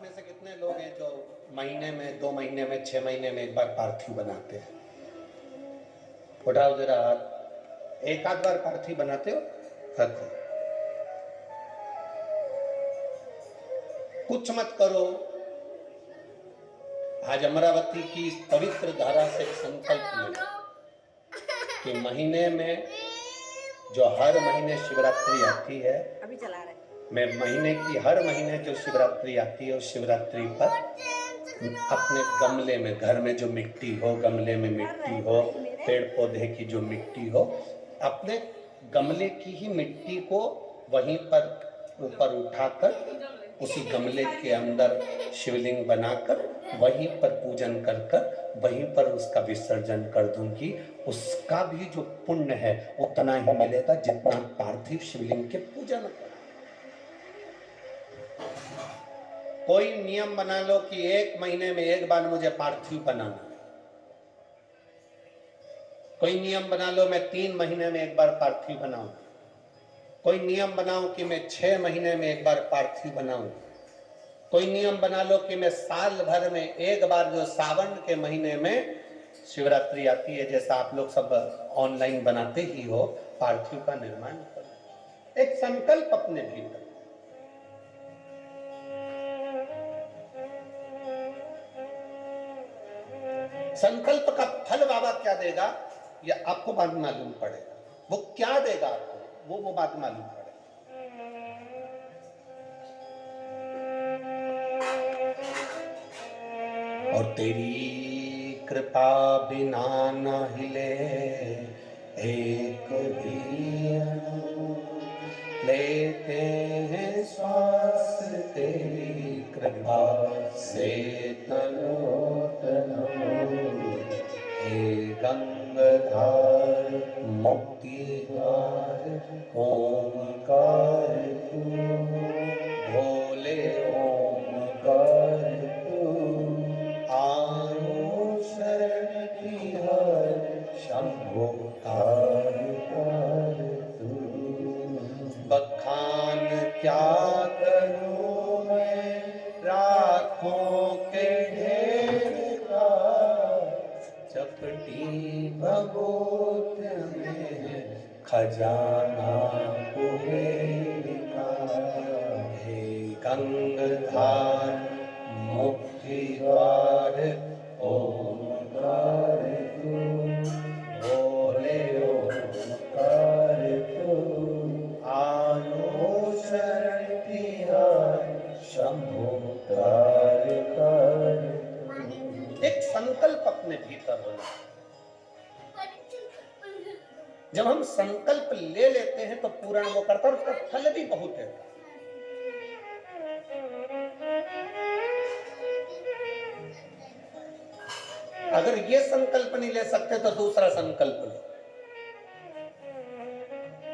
में से कितने लोग हैं जो महीने में, 2 महीने में, 6 महीने में एक बार पार्थिव बनाते हैं? उठाओ जरा हाथ। एक आध बार पार्थिव बनाते हो? रखो। कुछ मत करो। आज अमरावती की इस पवित्र धारा से संकल्प लें कि महीने में जो हर महीने शिवरात्रि आती है, अभी चला रहे, मैं महीने की हर महीने जो शिवरात्रि आती है उस शिवरात्रि पर अपने गमले में, घर में जो मिट्टी हो, गमले में मिट्टी हो, पेड़ पौधे की जो मिट्टी हो, अपने गमले की ही मिट्टी को वहीं पर ऊपर उठाकर उसी गमले के अंदर शिवलिंग बनाकर वहीं पर पूजन कर कर वहीं पर उसका विसर्जन कर दूंगी। उसका भी जो पुण्य है उतना ही मिलेगा जितना पार्थिव शिवलिंग के पूजन का। कोई नियम बना लो कि 1 महीने में एक बार मुझे पार्थिव बनाना। कोई नियम बना लो मैं 3 महीने में एक बार पार्थिव बनाऊं। कोई नियम बनाओ कि मैं 6 महीने में एक बार पार्थिव बनाऊं। कोई नियम बना लो कि मैं साल भर में एक बार, जो सावन के महीने में शिवरात्रि आती है, जैसा आप लोग सब ऑनलाइन बनाते ही हो, पार्थिव का निर्माण करो। एक संकल्प अपने भीतर। संकल्प का फल बाबा क्या देगा ये आपको बाद में मालूम पड़ेगा। वो क्या देगा आपको वो बाद में मालूम पड़ेगा। और तेरी कृपा बिना न हिले एक भी अणु, लेते हैं श्वास तेरी कृपा से तनो तनो। हे गंगाधार मुक्ति द्वार ओंकार तू, भोले ओंकार तू, आयो शरण की हर शंभो तार तार तू। बखान क्या करूं मैं राखों के ढेर का, चपटी भगोत में खजाना कुबेर का। हे गंगाधार मुक्ति द्वार ओंकार तू, भोले ओंकार तू, आयो शरण तिहार शंभो तार तार। एक संकल्प अपने भीतर होना। जब हम संकल्प ले लेते हैं तो पूर्ण वो करता है, उसका फल भी बहुत है। अगर ये संकल्प नहीं ले सकते तो दूसरा संकल्प लो।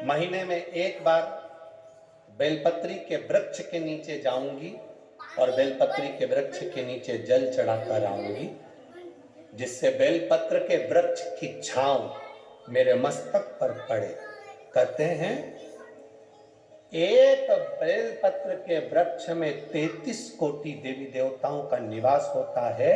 महीने में एक बार बेलपत्री के वृक्ष के नीचे जाऊंगी और बेलपत्री के वृक्ष के नीचे जल चढ़ाकर आऊंगी, जिससे बेलपत्र के वृक्ष की छांव मेरे मस्तक पर पड़े। कहते हैं एक बेलपत्र के वृक्ष में 33 कोटि देवी देवताओं का निवास होता है।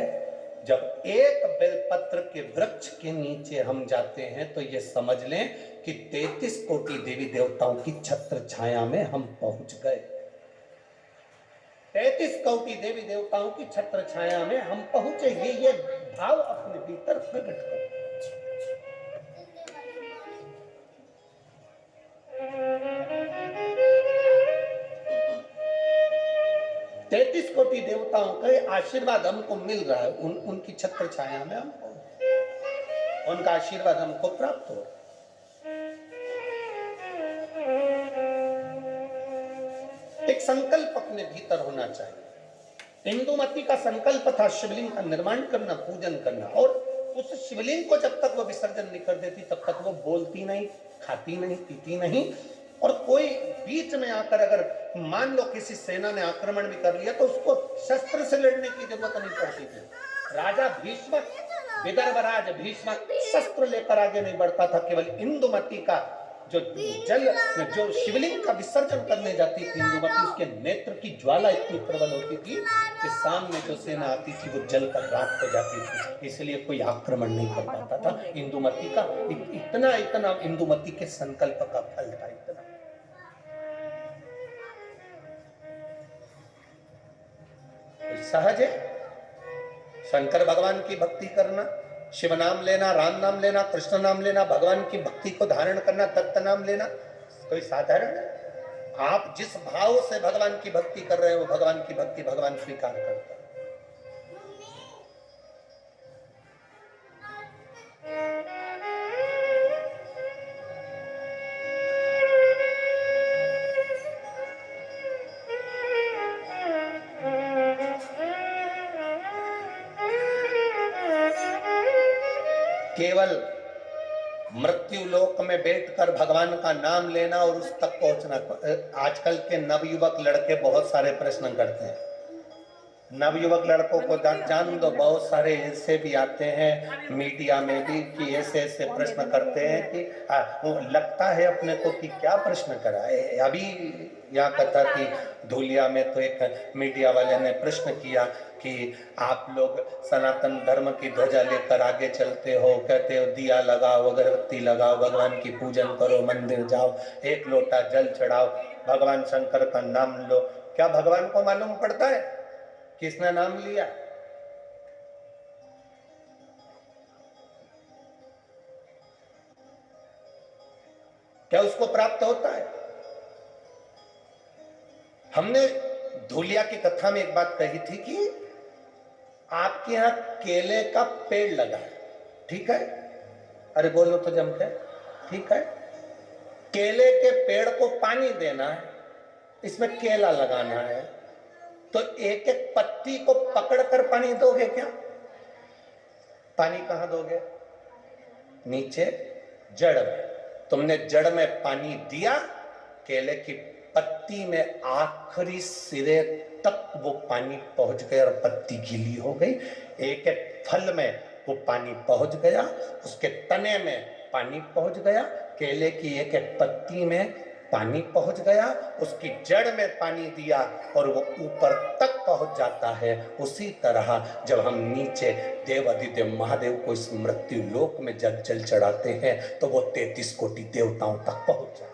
जब एक बेलपत्र के वृक्ष के नीचे हम जाते हैं तो ये समझ लें कि 33 कोटि देवी देवताओं की छत्र छाया में हम पहुंच गए। 33 कोटि देवी देवताओं की छत्र छाया में हम पहुंचे। ये भाव अपने भीतर प्रकट करो। 33 कोटि देवताओं का आशीर्वाद हमको मिल रहा है। उनकी छत्र छाया में हम उनका आशीर्वाद हमको प्राप्त हो। एक संकल्प अपने भीतर होना चाहिए। इंदुमती का संकल्प था शिवलिंग का निर्माण करना, पूजन करना, और उस शिवलिंग को जब तक वो विसर्जन नहीं कर देती तब तक वो बोलती नहीं, खाती नहीं, पीती नहीं। और कोई बीच में आकर अगर मान लो किसी सेना ने आक्रमण भी कर लिया तो उसको शस्त्र से लड़ने की जरूरत नहीं पड़ती थी। राजा भीष्म, विदर्भराज भीष्म शस्त्र लेकर आगे नहीं बढ़ता था। केवल इंदुमती का जो जल में जो शिवलिंग का विसर्जन करने जाती थी इंदुमती, उसके नेत्र की ज्वाला इतनी प्रबल होती थी कि सामने जो सेना आती थी वो जल कर राख हो जाती थी, इसलिए कोई आक्रमण नहीं कर पाता था। इंदुमती का इतना इतना इंदुमती के संकल्प का फल था, इतना। सहज है शंकर भगवान की भक्ति करना, शिव नाम लेना, राम नाम लेना, कृष्ण नाम लेना, भगवान की भक्ति को धारण करना, दत्त नाम लेना, कोई साधारण है? आप जिस भाव से भगवान की भक्ति कर रहे हो, भगवान की भक्ति भगवान स्वीकार करता है। केवल मृत्यु लोक में बैठकर भगवान का नाम लेना और उस तक पहुंचना। आजकल के नवयुवक लड़के बहुत सारे प्रश्न करते हैं, नवयुवक लड़कों को जान दो, बहुत सारे ऐसे भी आते हैं मीडिया में भी कि ऐसे ऐसे प्रश्न करते हैं कि वो लगता है अपने को कि क्या प्रश्न करा है। अभी यहाँ कथा थी धूलिया में, तो एक मीडिया वाले ने प्रश्न किया कि आप लोग सनातन धर्म की ध्वजा लेकर आगे चलते हो, कहते हो दिया लगाओ, अगरबत्ती लगाओ, भगवान की पूजन करो, मंदिर जाओ, एक लोटा जल चढ़ाओ, भगवान शंकर का नाम लो, क्या भगवान को मालूम पड़ता है किसने नाम लिया? क्या उसको प्राप्त होता है? हमने धूलिया की कथा में एक बात कही थी कि आपके यहां केले का पेड़ लगा है, ठीक है? अरे बोलो तो जमते, ठीक है? केले के पेड़ को पानी देना है, इसमें केला लगाना है, तो एक एक पत्ती को पकड़कर पानी दोगे क्या? पानी कहां दोगे? नीचे जड़ में। तुमने जड़ में पानी दिया, केले की पत्ती में आखिरी सिरे तक वो पानी पहुंच गया और पत्ती गीली हो गई। एक एक फल में वो पानी पहुंच गया, उसके तने में पानी पहुंच गया, केले की एक एक पत्ती में पानी पहुंच गया, उसकी जड़ में पानी दिया और वो ऊपर तक पहुंच जाता है। उसी तरह जब हम नीचे देवाधिदेव महादेव को इस मृत्यु लोक में जब जल चढ़ाते हैं तो वो 33 कोटि देवताओं तक पहुंच जाता है।